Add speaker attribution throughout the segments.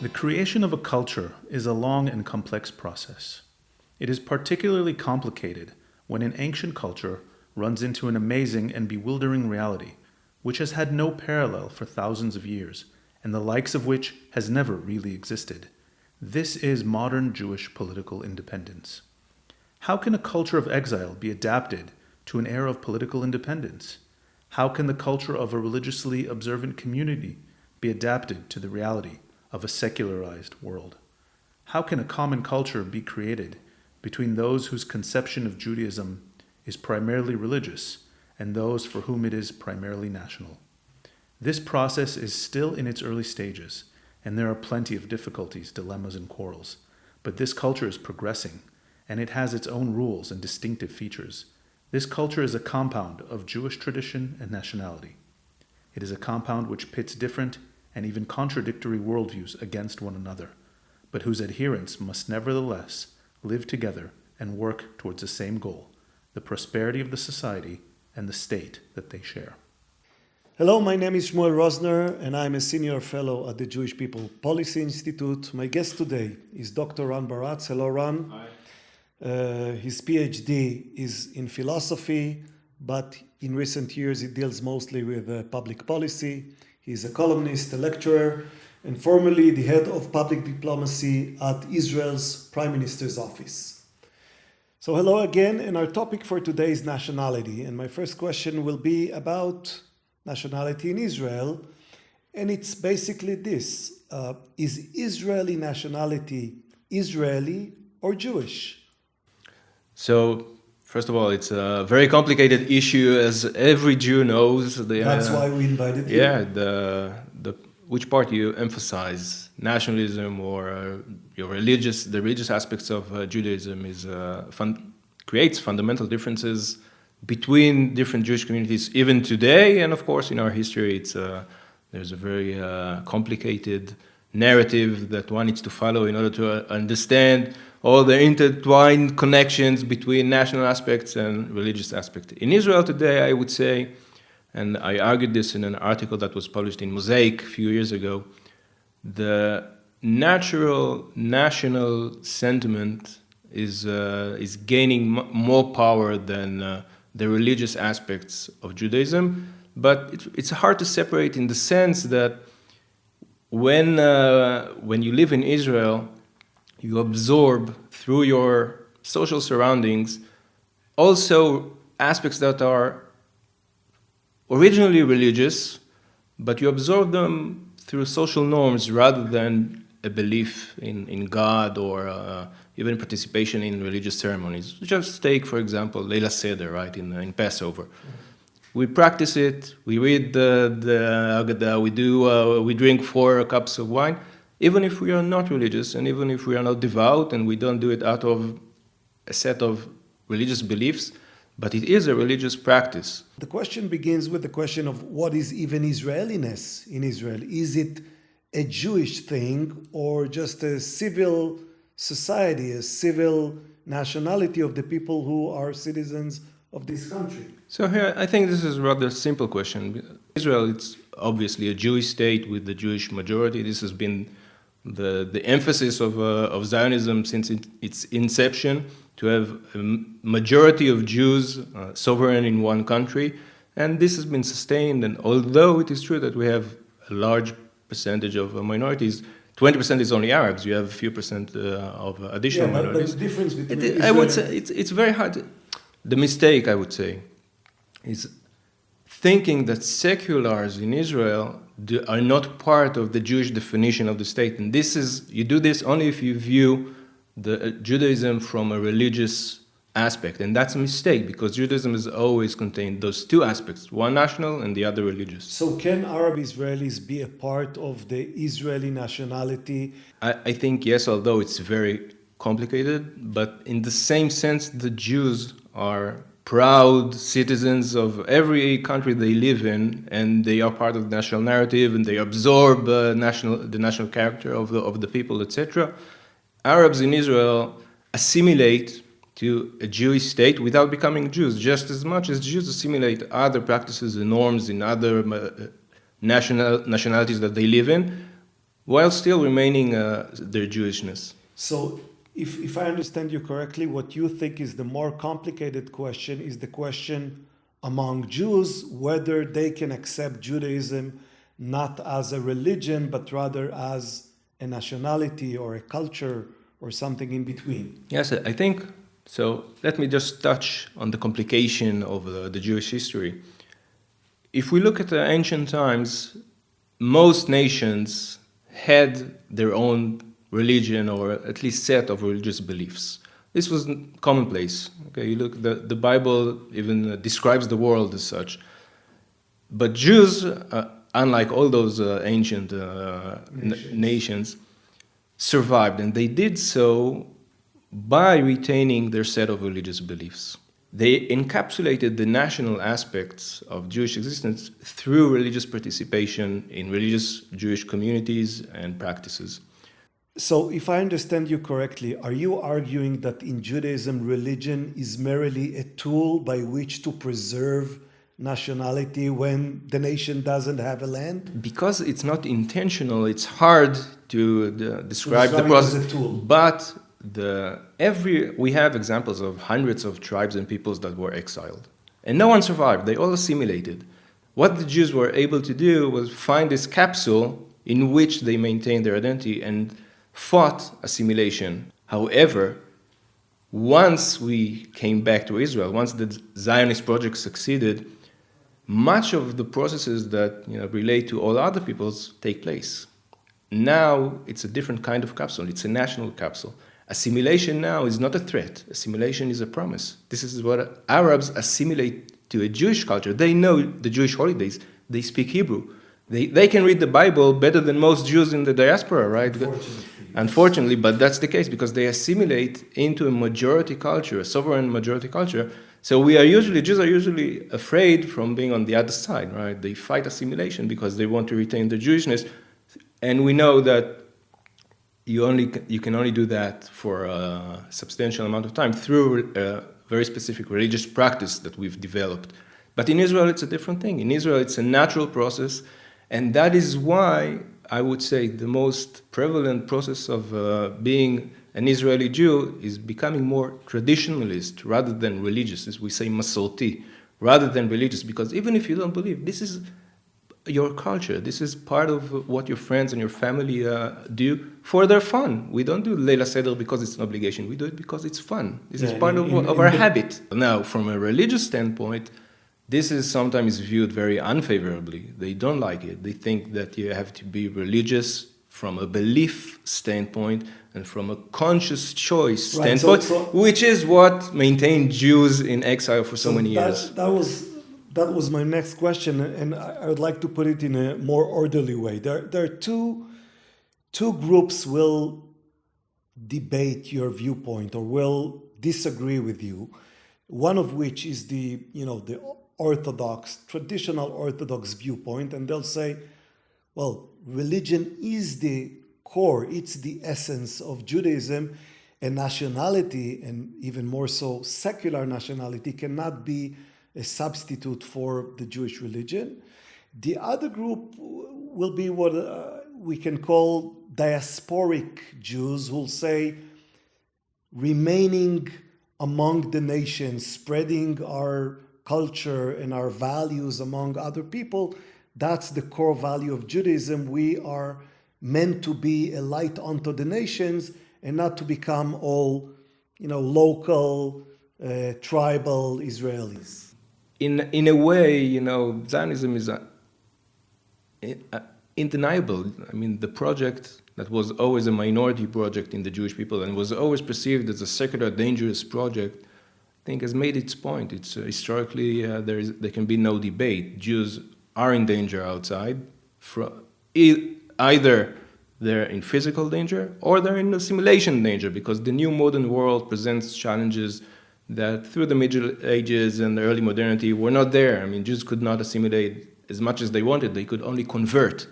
Speaker 1: The creation of a culture is a long and complex process. It is particularly complicated when an ancient culture runs into an amazing and bewildering reality, which has had no parallel for thousands of years, and the likes of which has never really existed. This is modern Jewish political independence. How can a culture of exile be adapted to an era of political independence? How can the culture of a religiously observant community be adapted to the reality of a secularized world? How can a common culture be created between those whose conception of Judaism is primarily religious and those for whom it is primarily national? This process is still in its early stages, and there are plenty of difficulties, dilemmas, and quarrels. But this culture is progressing, and it has its own rules and distinctive features. This culture is a compound of Jewish tradition and nationality. It is a compound which pits different and even contradictory worldviews against one another, but whose adherents must nevertheless live together and work towards the same goal, the prosperity of the society and the state that they share.
Speaker 2: Hello, my name is Shmuel Rosner, and I'm a senior fellow at the Jewish People Policy Institute. My guest today is Dr. Ran Baratz. Hello, Ran.
Speaker 3: Hi.
Speaker 2: His PhD is in philosophy, but in recent years he deals mostly with public policy. He's a columnist, a lecturer, and formerly the head of public diplomacy at Israel's Prime Minister's office. So hello again, and our topic for today is nationality. And my first question will be about nationality in Israel, and it's basically this. Is Israeli nationality Israeli or Jewish?
Speaker 3: So, first of all, it's a very complicated issue, as every Jew knows.
Speaker 2: That's why we invited you.
Speaker 3: Yeah, which part you emphasize, nationalism or the religious aspects of Judaism creates fundamental differences between different Jewish communities, even today, and of course in our history, there's a very complicated narrative that one needs to follow in order to understand all the intertwined connections between national aspects and religious aspects. In Israel today, I would say, and I argued this in an article that was published in Mosaic a few years ago, the natural national sentiment is gaining more power than the religious aspects of Judaism, but it's hard to separate in the sense that when you live in Israel, you absorb through your social surroundings also aspects that are originally religious, but you absorb them through social norms rather than a belief in God or even participation in religious ceremonies. Just take, for example, Leila Seder, right, in Passover. We practice it, we read the Haggadah, we drink 4 cups of wine, even if we are not religious and even if we are not devout and we don't do it out of a set of religious beliefs, but it is a religious practice.
Speaker 2: The question begins with the question of what is even Israeliness in Israel? Is it a Jewish thing or just a civil society, a civil nationality of the people who are citizens of this country?
Speaker 3: So here, I think this is a rather simple question. Israel, it's obviously a Jewish state with the Jewish majority. This has been the emphasis of Zionism since its inception, to have a majority of Jews sovereign in one country. And this has been sustained, and although it is true that we have a large percentage of minorities, 20% is only Arabs, you have a few percent of additional minorities.
Speaker 2: But the difference between
Speaker 3: I would say it's very hard. The mistake, I would say, is thinking that seculars in Israel are not part of the Jewish definition of the state. And you do this only if you view the Judaism from a religious aspect. And that's a mistake, because Judaism has always contained those two aspects, one national and the other religious.
Speaker 2: So can Arab Israelis be a part of the Israeli nationality?
Speaker 3: I think yes, although it's very complicated, but in the same sense, the Jews are proud citizens of every country they live in, and they are part of the national narrative, and they absorb the national character of the people, etc. Arabs in Israel assimilate to a Jewish state without becoming Jews, just as much as Jews assimilate other practices and norms in other nationalities that they live in, while still remaining their Jewishness.
Speaker 2: So, if I understand you correctly, what you think is the more complicated question is the question among Jews whether they can accept Judaism not as a religion, but rather as a nationality or a culture or something in between.
Speaker 3: Yes, I think so. Let me just touch on the complication of the Jewish history. If we look at the ancient times, most nations had their own religion or at least set of religious beliefs. This was commonplace. Okay, you look, the Bible even describes the world as such. But Jews, unlike all those ancient nations, survived, and they did so by retaining their set of religious beliefs. They encapsulated the national aspects of Jewish existence through religious participation in religious Jewish communities and practices.
Speaker 2: So, if I understand you correctly, are you arguing that in Judaism, religion is merely a tool by which to preserve nationality when the nation doesn't have a land?
Speaker 3: Because it's not intentional, it's hard to describe the process.
Speaker 2: As a tool.
Speaker 3: But we have examples of hundreds of tribes and peoples that were exiled. And no one survived, they all assimilated. What the Jews were able to do was find this capsule in which they maintained their identity and fought assimilation. However, once we came back to Israel, once the Zionist project succeeded, much of the processes that relate to all other peoples take place. Now it's a different kind of capsule. It's a national capsule. Assimilation now is not a threat. Assimilation is a promise. This is what Arabs assimilate to a Jewish culture. They know the Jewish holidays. They speak Hebrew. They can read the Bible better than most Jews in the diaspora, right? Unfortunately, but that's the case because they assimilate into a majority culture, a sovereign majority culture. So Jews are usually afraid from being on the other side, right? They fight assimilation because they want to retain their Jewishness. And we know that you can only do that for a substantial amount of time through a very specific religious practice that we've developed. But in Israel, it's a different thing. In Israel, it's a natural process. And that is why I would say the most prevalent process of being an Israeli Jew is becoming more traditionalist rather than religious, as we say masorti, rather than religious. Because even if you don't believe, this is your culture. This is part of what your friends and your family do for their fun. We don't do Leila Seder because it's an obligation. We do it because it's fun. This is part of our habit. Now, from a religious standpoint, this is sometimes viewed very unfavorably. They don't like it. They think that you have to be religious from a belief standpoint and from a conscious choice standpoint, which is what maintained Jews in exile for so many years.
Speaker 2: That was my next question, and I would like to put it in a more orderly way. There are two groups will debate your viewpoint or will disagree with you. One of which is the Orthodox, traditional Orthodox viewpoint, and they'll say, well, religion is the core, it's the essence of Judaism, and nationality, and even more so secular nationality, cannot be a substitute for the Jewish religion. The other group will be what we can call diasporic Jews, who will say remaining among the nations, spreading our culture and our values among other people, that's the core value of Judaism. We are meant to be a light unto the nations and not to become all, local, tribal Israelis.
Speaker 3: In a way, Zionism is undeniable. I mean, the project that was always a minority project in the Jewish people and was always perceived as a secular, dangerous project, I think has made its point. It's historically there can be no debate. Jews are in danger outside. Either they're in physical danger or they're in assimilation danger, because the new modern world presents challenges that through the Middle Ages and the early modernity were not there. I mean, Jews could not assimilate as much as they wanted. They could only convert.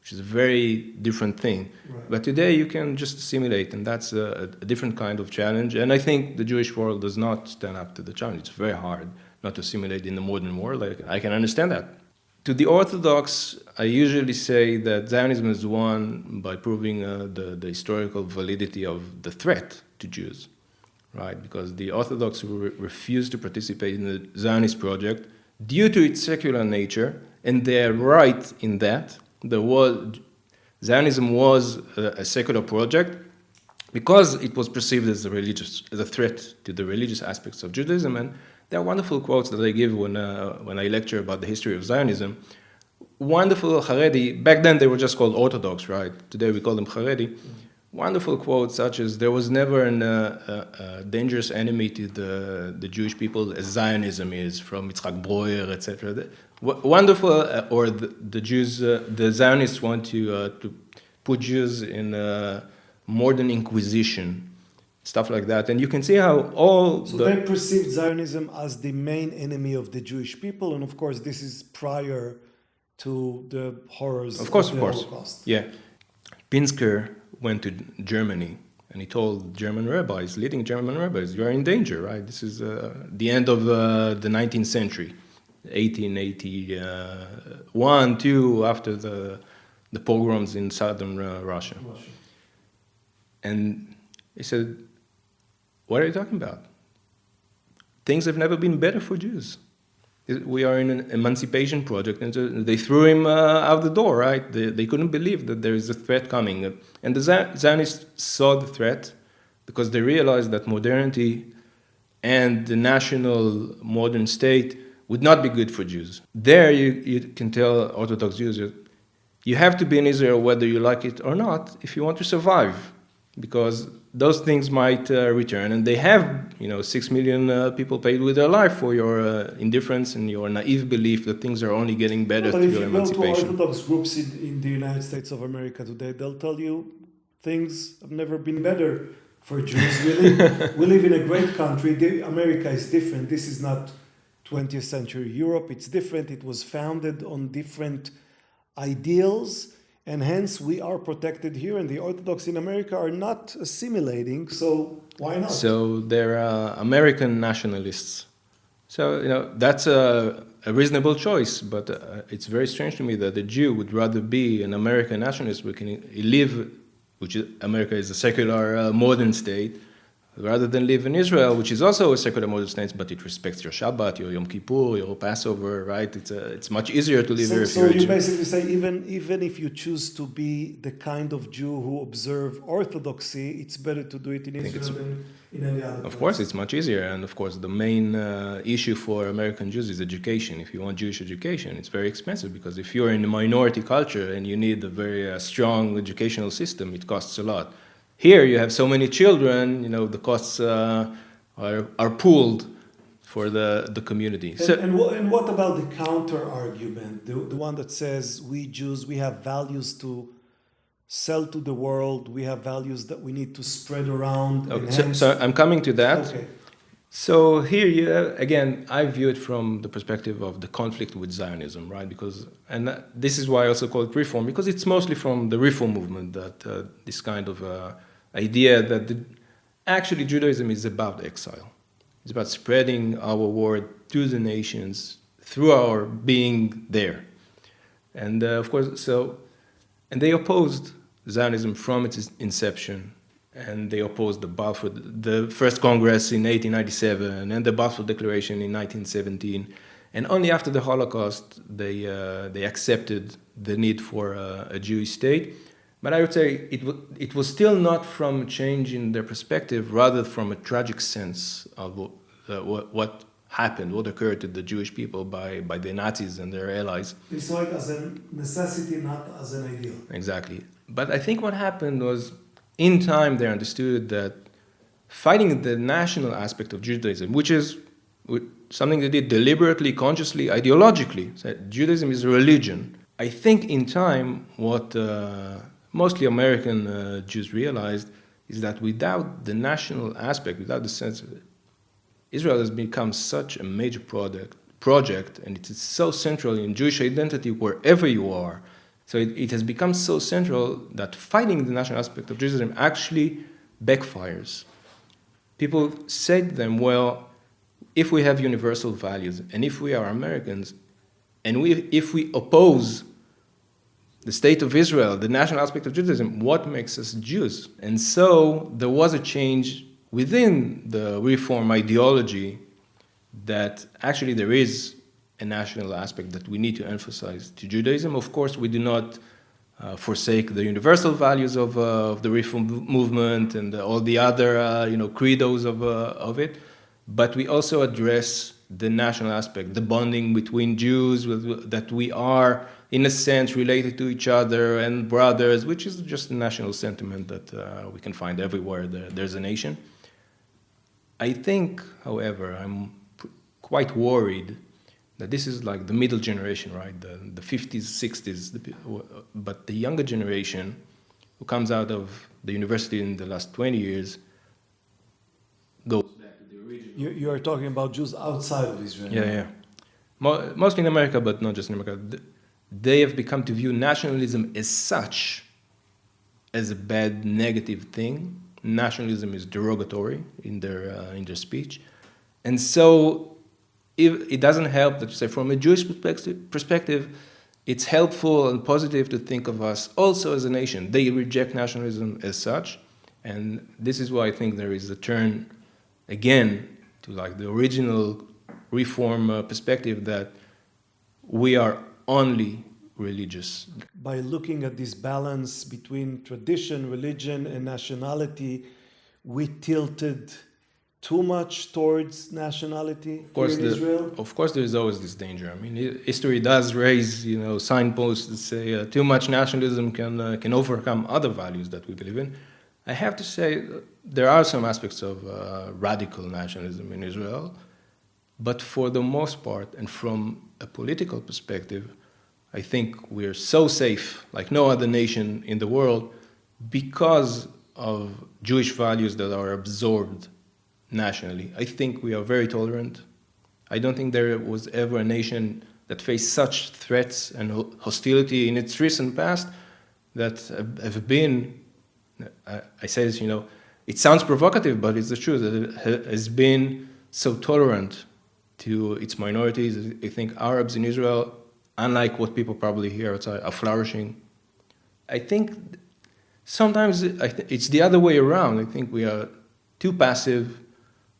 Speaker 3: which is a very different thing.
Speaker 2: Right.
Speaker 3: But today you can just assimilate, and that's a different kind of challenge. And I think the Jewish world does not stand up to the challenge. It's very hard not to assimilate in the modern world. I can understand that. To the Orthodox, I usually say that Zionism is won by proving the historical validity of the threat to Jews, right? Because the Orthodox refuse to participate in the Zionist project due to its secular nature, and they're right in that. Zionism was a secular project because it was perceived as a threat to the religious aspects of Judaism. And there are wonderful quotes that I give when I lecture about the history of Zionism. Wonderful Haredi, back then they were just called Orthodox, right? Today we call them Haredi. Wonderful quotes such as, there was never a dangerous enemy to the Jewish people as Zionism is, from Yitzhak Breuer, etc. Wonderful, or the Jews, the Zionists want to put Jews in a modern Inquisition, stuff like that. And you can see how
Speaker 2: they perceived Zionism as the main enemy of the Jewish people, and of course this is prior to the horrors of the Holocaust.
Speaker 3: Yeah. Pinsker went to Germany, and he told German rabbis, leading German rabbis, you are in danger, right? This is the end of the 19th century, 1881, 2, after the pogroms in southern Russia. And he said, what are you talking about? Things have never been better for Jews. We are in an emancipation project, and so they threw him out the door, right? They couldn't believe that there is a threat coming. And the Zionists saw the threat because they realized that modernity and the national modern state would not be good for Jews. There you can tell Orthodox Jews that you have to be in Israel whether you like it or not if you want to survive, because those things might return, and they have, 6 million people paid with their life for your indifference and your naive belief that things are only getting better through your emancipation.
Speaker 2: But if you go to Orthodox groups in the United States of America today, they'll tell you things have never been better for Jews. We live in a great country. America is different. This is not 20th century Europe. It's different. It was founded on different ideals, and hence we are protected here, and the Orthodox in America are not assimilating, so why not?
Speaker 3: So they're American nationalists. So, that's a reasonable choice, but it's very strange to me that a Jew would rather be an American nationalist, which America is a secular modern state, rather than live in Israel, which is also a secular modern state, but it respects your Shabbat, your Yom Kippur, your Passover, right? It's much easier to live here if you're a Jew.
Speaker 2: So you basically say even if you choose to be the kind of Jew who observe orthodoxy, it's better to do it in Israel than in any other place.
Speaker 3: Of course, it's much easier, and of course the main issue for American Jews is education. If you want Jewish education, it's very expensive, because if you're in a minority culture and you need a very strong educational system, it costs a lot. Here you have so many children, the costs are pooled for the community.
Speaker 2: And what about the counter argument, the one that says we Jews, we have values to sell to the world, we have values that we need to spread around.
Speaker 3: Okay, so I'm coming to that.
Speaker 2: Okay.
Speaker 3: So here, again, I view it from the perspective of the conflict with Zionism, right? And this is why I also call it reform, because it's mostly from the reform movement that this kind of idea that actually Judaism is about exile. It's about spreading our word to the nations through our being there. And of course, and they opposed Zionism from its inception, and they opposed the First Congress in 1897 and the Balfour Declaration in 1917. And only after the Holocaust they accepted the need for a Jewish state. But I would say it was still not from a change in their perspective, rather from a tragic sense of what happened, what occurred to the Jewish people by the Nazis and their allies.
Speaker 2: They saw it as a necessity, not as an ideal.
Speaker 3: Exactly. But I think what happened was, in time they understood that fighting the national aspect of Judaism, which is something they did deliberately, consciously, ideologically, so Judaism is a religion. I think in time what mostly American Jews realized is that without the national aspect, without the sense of it, Israel has become such a major project, and it is so central in Jewish identity wherever you are. So it has become so central that fighting the national aspect of Judaism actually backfires. People say to them, well, if we have universal values, and if we are Americans, and if we oppose the state of Israel, the national aspect of Judaism, what makes us Jews? And so there was a change within the Reform ideology that actually there is a national aspect that we need to emphasize to Judaism. Of course, we do not forsake the universal values of the Reform movement and all the other credos of it, but we also address the national aspect, the bonding between Jews, that we are, in a sense, related to each other and brothers, which is just a national sentiment that we can find everywhere there's a nation. I think, however, I'm quite worried that this is like the middle generation, right? The 50s, 60s, but the younger generation who comes out of the university in the last 20 years goes back to the original.
Speaker 2: You are talking about Jews outside of Israel.
Speaker 3: Yeah. Mostly in America, but not just in America. They have become to view nationalism as such, as a bad, negative thing. Nationalism is derogatory in their speech. And so it doesn't help that, say, from a Jewish perspective, it's helpful and positive to think of us also as a nation. They reject nationalism as such, and this is why I think there is a turn again to like the original Reform perspective that we are only religious.
Speaker 2: By looking at this balance between tradition, religion, and nationality, we tilted too much towards nationality here in Israel?
Speaker 3: Of course, there is always this danger. I mean, history does raise, signposts that say too much nationalism can overcome other values that we believe in. I have to say there are some aspects of radical nationalism in Israel, but for the most part, and from a political perspective, I think we're so safe, like no other nation in the world, because of Jewish values that are absorbed nationally. I think we are very tolerant. I don't think there was ever a nation that faced such threats and hostility in its recent past that have been, I say this, it sounds provocative, but it's the truth, that it has been so tolerant to its minorities. I think Arabs in Israel, unlike what people probably hear outside, are flourishing. I think sometimes it's the other way around. I think we are too passive.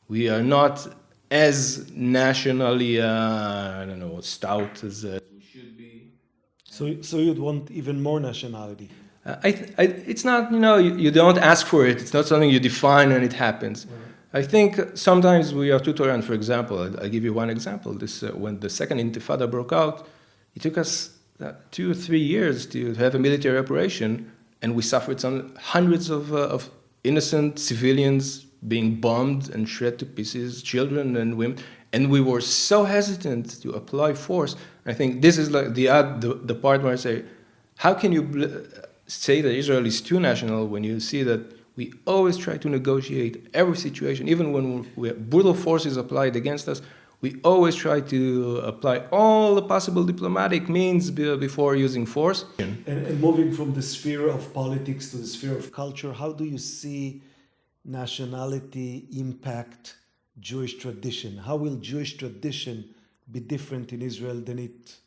Speaker 3: We are not as nationally, stout as we should be.
Speaker 2: So you'd want even more nationality?
Speaker 3: It's not, you don't ask for it. It's not something you define and it happens. Right. I think sometimes we are too tolerant. For example, I'll give you one example. When the second Intifada broke out, it took us 2 or 3 years to have a military operation, and we suffered hundreds of innocent civilians being bombed and shred to pieces, children and women, and we were so hesitant to apply force. I think this is like the part where I say, how can you say that Israel is too national when you see that we always try to negotiate every situation, even when brutal force is applied against us, we always try to apply all the possible diplomatic means before using force.
Speaker 2: And moving from the sphere of politics to the sphere of culture, how do you see nationality impact Jewish tradition? How will Jewish tradition be different in Israel than it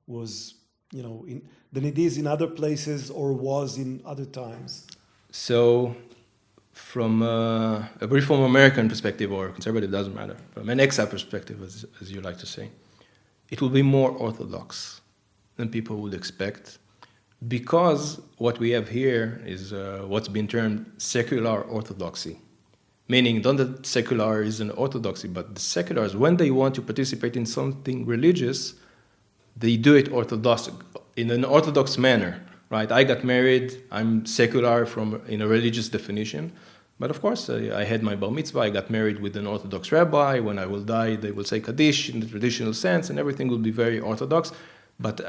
Speaker 2: was, than it is in other places or was in other times?
Speaker 3: So, from a Reform American perspective, or conservative, doesn't matter, from an exile perspective, as you like to say, it will be more orthodox than people would expect, because what we have here is what's been termed secular orthodoxy. Meaning, not that secular is an orthodoxy, but the seculars, when they want to participate in something religious, they do it in an orthodox manner, right? I got married, I'm secular in a religious definition, but of course I had my bar mitzvah, I got married with an Orthodox rabbi, when I will die they will say Kaddish in the traditional sense, and everything will be very Orthodox, but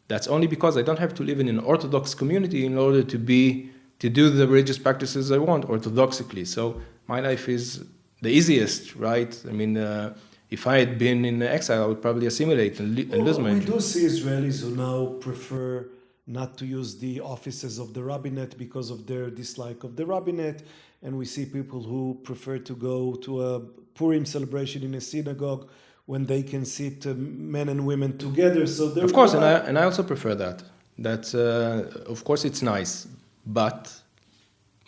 Speaker 3: that's only because I don't have to live in an Orthodox community in order to do the religious practices I want orthodoxically. So my life is the easiest, right? I mean, if I had been in exile, I would probably assimilate and lose my
Speaker 2: We do see Israelis who now prefer not to use the offices of the rabbinate because of their dislike of the rabbinate. And we see people who prefer to go to a Purim celebration in a synagogue when they can sit men and women together. So there,
Speaker 3: of course, and I also prefer that. That of course it's nice, but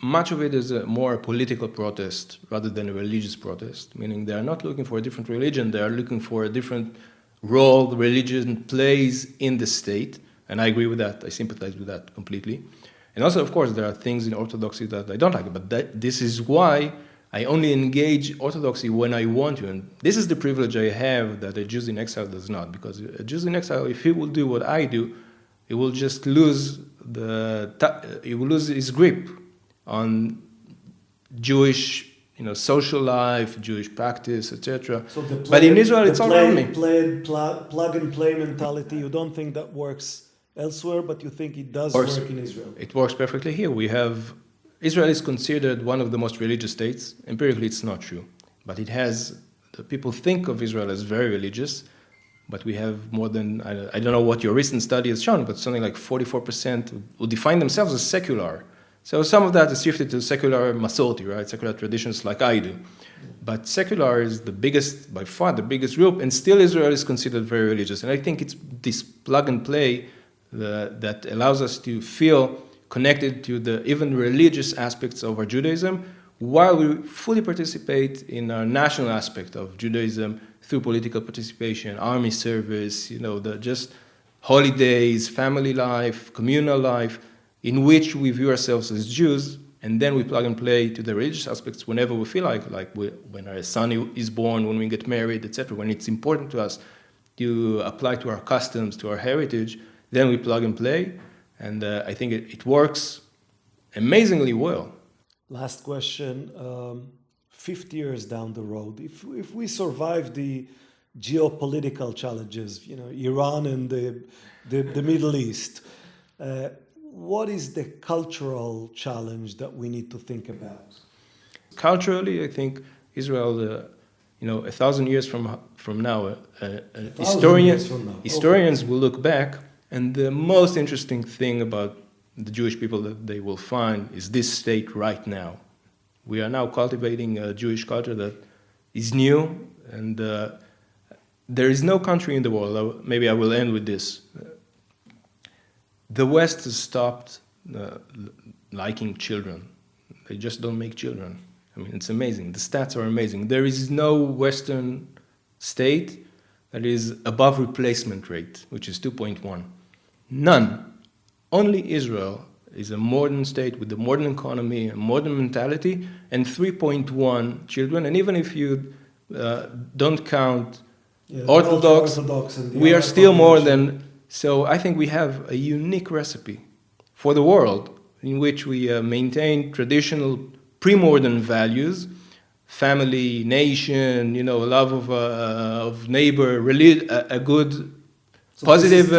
Speaker 3: much of it is a more political protest rather than a religious protest. Meaning they are not looking for a different religion; they are looking for a different role the religion plays in the state. And I agree with that. I sympathize with that completely. And also, of course, there are things in Orthodoxy that I don't like. But this is why I only engage Orthodoxy when I want to. And this is the privilege I have that a Jew in exile does not. Because a Jew in exile, if he will do what I do, he will just lose his grip on Jewish, social life, Jewish practice, etc.
Speaker 2: So
Speaker 3: but in Israel, it's all around me.
Speaker 2: Plug and play mentality. You don't think that works elsewhere, but you think it does work in Israel.
Speaker 3: It works perfectly here. Israel is considered one of the most religious states. Empirically, it's not true. But people think of Israel as very religious, but we have more than, I don't know what your recent study has shown, but something like 44% who define themselves as secular. So some of that is shifted to secular Masorti, right? Secular traditions like I do. But secular is by far the biggest group, and still Israel is considered very religious. And I think it's this plug and play that allows us to feel connected to the even religious aspects of our Judaism, while we fully participate in our national aspect of Judaism through political participation, army service, just holidays, family life, communal life, in which we view ourselves as Jews, and then we plug and play to the religious aspects whenever we feel like when our son is born, when we get married, etc., when it's important to us to apply to our customs, to our heritage, then we plug and play, and I think it works amazingly well.
Speaker 2: Last question. 50 years down the road, if we survive the geopolitical challenges, Iran and the Middle East, what is the cultural challenge that we need to think about?
Speaker 3: Culturally, I think Israel, 1,000 years from now, historians will look back, and the most interesting thing about the Jewish people that they will find is this state right now. We are now cultivating a Jewish culture that is new, and there is no country in the world, maybe I will end with this. The West has stopped liking children. They just don't make children. I mean, it's amazing. The stats are amazing. There is no Western state that is above replacement rate, which is 2.1. None. Only Israel is a modern state with a modern economy, a modern mentality, and 3.1 children. And even if you don't count Orthodox, we are still more than... So I think we have a unique recipe for the world in which we maintain traditional pre-modern values, family, nation, love of neighbor, a good, positive...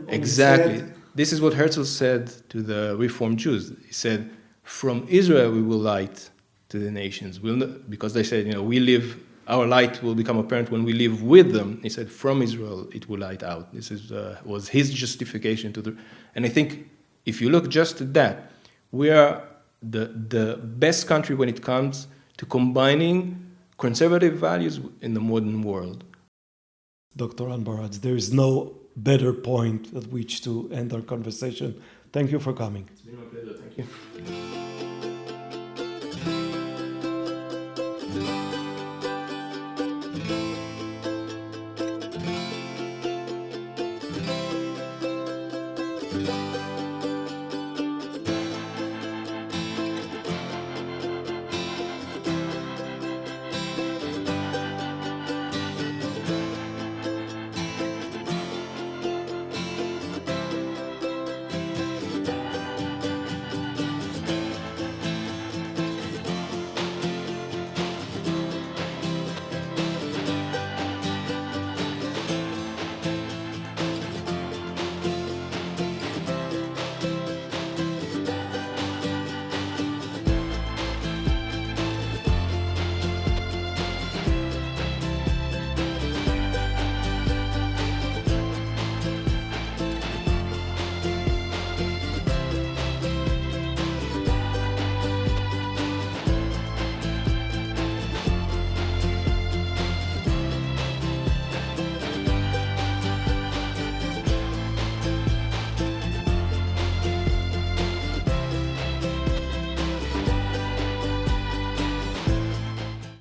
Speaker 3: Exactly. This is what Herzl said to the Reformed Jews. He said, from Israel we will light to the nations. Because they said, our light will become apparent when we live with them. He said, from Israel it will light out. This was his justification to and I think if you look just at that, we are the best country when it comes to combining conservative values in the modern world.
Speaker 2: Dr. Anbaratz, there is no better point at which to end our conversation. Thank you for coming.
Speaker 3: It's been my pleasure. Thank you.